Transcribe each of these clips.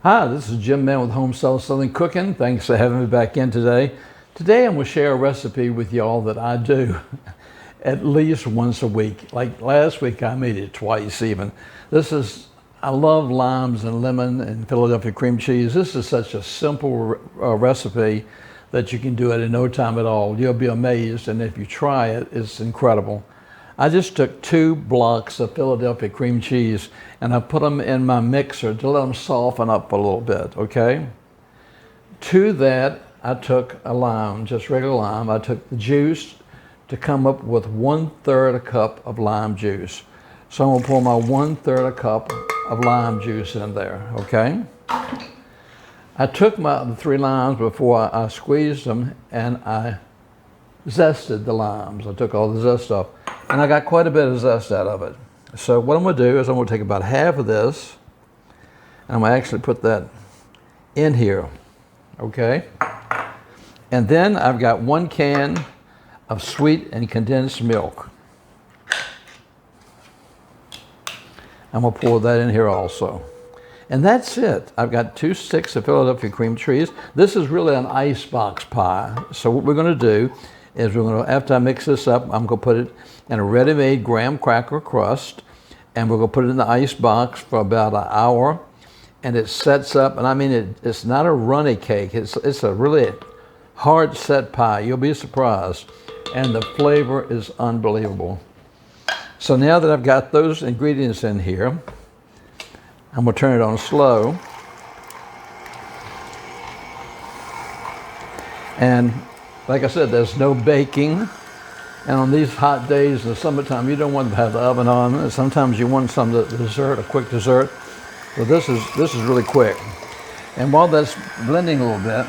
Hi, this is Jim Mann with Homestyle Southern Cooking. Thanks for having me back in today. Today I'm going to share a recipe with y'all that I do at least once a week. Like last week I made it twice even. I love limes and lemon and Philadelphia cream cheese. This is such a simple recipe that you can do it in no time at all. You'll be amazed, and if you try it, it's incredible. I just took 2 blocks of Philadelphia cream cheese and I put them in my mixer to let them soften up a little bit, okay? To that, I took a lime, just regular lime. I took the juice to come up with 1/3 a cup of lime juice. So I'm gonna pour my 1/3 a cup of lime juice in there, okay? I took the 3 limes before I squeezed them and I zested the limes. I took all the zest off. And I got quite a bit of zest out of it. So what I'm going to do is I'm going to take about half of this, and I'm going to actually put that in here, okay? And then I've got 1 can of sweet and condensed milk. I'm going to pour that in here also. And that's it. I've got 2 sticks of Philadelphia cream cheese. This is really an icebox pie. So what we're going to do is after I mix this up, I'm going to put it in a ready-made graham cracker crust, and we're going to put it in the ice box for about an hour, and it sets up. And I mean, it's not a runny cake. It's a really hard set pie. You'll be surprised, and the flavor is unbelievable. So now that I've got those ingredients in here, I'm going to turn it on slow, and like I said, there's no baking. And on these hot days in the summertime, you don't want to have the oven on. Sometimes you want some dessert, a quick dessert. So this is really quick. And while that's blending a little bit,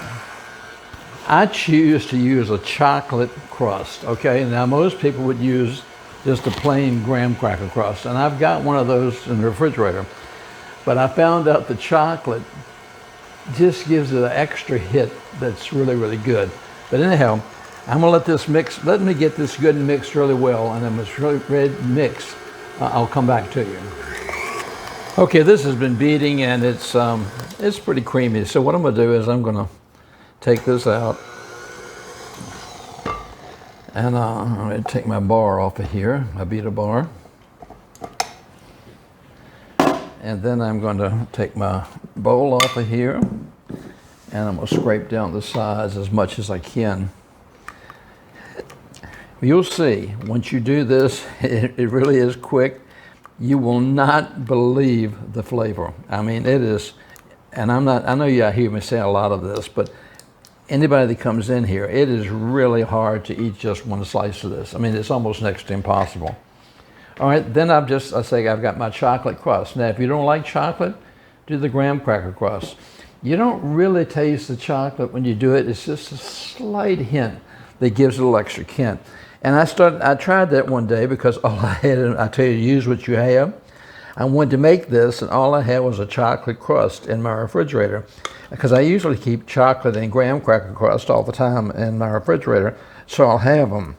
I choose to use a chocolate crust, okay? Now most people would use just a plain graham cracker crust, and I've got one of those in the refrigerator. But I found out the chocolate just gives it an extra hit that's really, really good. But anyhow, I'm gonna let this mix, let me get this good and mixed really well, and then when it's really ready mixed, I'll come back to you. Okay, this has been beating and it's pretty creamy. So what I'm gonna do is I'm gonna take this out, and I'm gonna take my bar off of here, my beater bar. And then I'm going to take my bowl off of here, and I'm going to scrape down the sides as much as I can. You'll see, once you do this, it really is quick. You will not believe the flavor. I mean, it is, and I know you hear me say a lot of this, but anybody that comes in here, it is really hard to eat just 1 slice of this. I mean, it's almost next to impossible. All right, then I've got my chocolate crust. Now, if you don't like chocolate, do the graham cracker crust. You don't really taste the chocolate when you do it. It's just a slight hint that gives it a little extra kick. And I tried that one day because all I had, and I tell you, use what you have. I wanted to make this, and all I had was a chocolate crust in my refrigerator, because I usually keep chocolate and graham cracker crust all the time in my refrigerator, so I'll have them.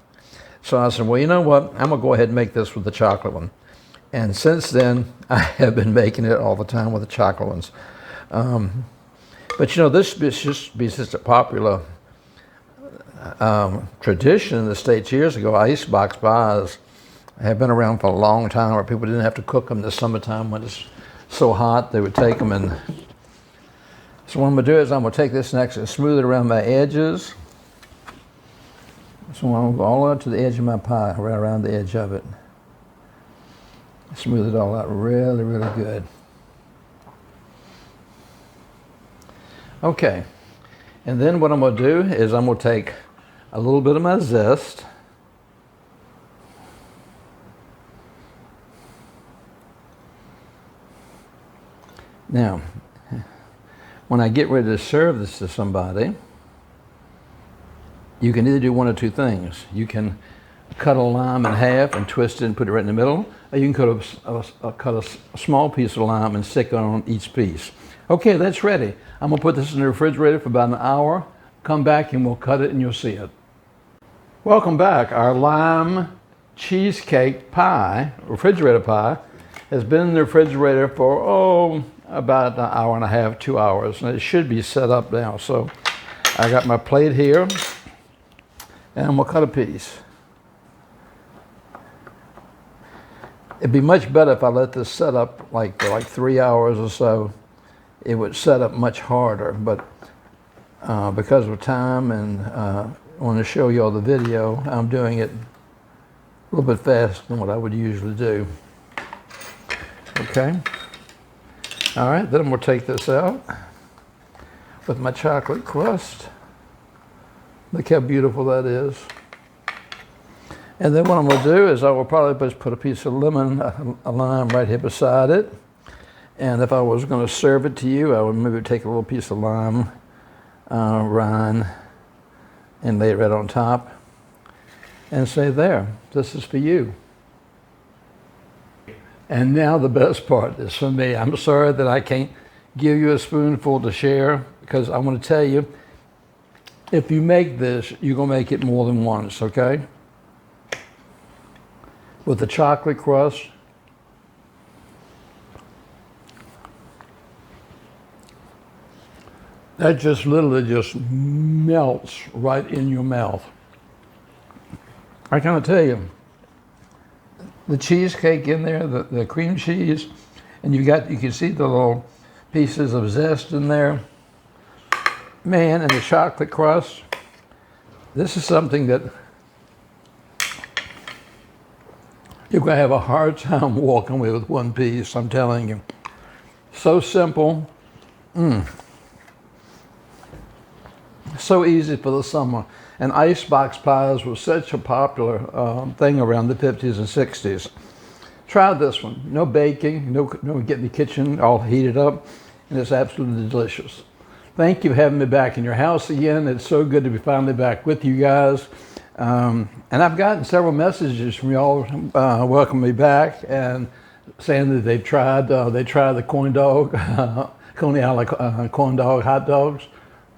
So I said, well, you know what? I'm going to go ahead and make this with the chocolate one. And since then, I have been making it all the time with the chocolate ones. But you know, this used to be such a popular tradition in the States years ago. Icebox pies have been around for a long time, where people didn't have to cook them in the summertime when it's so hot. They would take them, and so what I'm going to do is I'm going to take this next and smooth it around my edges. So I'm going to go all the way to the edge of my pie, right around the edge of it. Smooth it all out really, really good. Okay, and then what I'm going to do is I'm going to take a little bit of my zest, now, when I get ready to serve this to somebody, you can either do one of 2 things. You can cut a lime in half and twist it and put it right in the middle, or you can cut a small piece of lime and stick it on each piece. Okay, that's ready. I'm gonna put this in the refrigerator for about an hour. Come back and we'll cut it and you'll see it. Welcome back. Our lime cheesecake pie, refrigerator pie, has been in the refrigerator for, about an hour and a half, 2 hours, and it should be set up now. So I got my plate here, and we'll cut a piece. It'd be much better if I let this set up like 3 hours or so. It would set up much harder, but because of time and I want to show you all the video, I'm doing it a little bit faster than what I would usually do. Okay. All right, then we'll take this out with my chocolate crust. Look how beautiful that is. And then what I'm going to do is I will probably just put a piece of lemon, a lime right here beside it. And if I was going to serve it to you, I would maybe take a little piece of lime rind and lay it right on top and say, there, this is for you. And now the best part is for me. I'm sorry that I can't give you a spoonful to share, because I want to tell you, if you make this, you're going to make it more than once, okay? With the chocolate crust, that just literally just melts right in your mouth. I gotta tell you, the cheesecake in there, the cream cheese, and you can see the little pieces of zest in there. Man, and the chocolate crust. This is something that you're gonna have a hard time walking away with one piece, I'm telling you. So simple. So easy for the summer. And icebox pies was such a popular thing around the 50s and 60s. Try this one. No baking, no getting the kitchen all heated up, and it's absolutely delicious. Thank you for having me back in your house again. It's so good to be finally back with you guys. And I've gotten several messages from y'all welcoming me back and saying that they tried the corn dog, Coney Island corn dog hot dogs.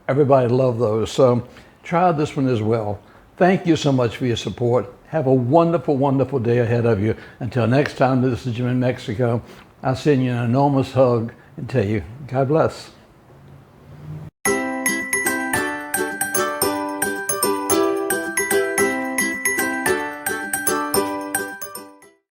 Everybody loved those, so try this one as well. Thank you so much for your support. Have a wonderful, wonderful day ahead of you. Until next time, this is Jim in Mexico. I'll send you an enormous hug and tell you, God bless.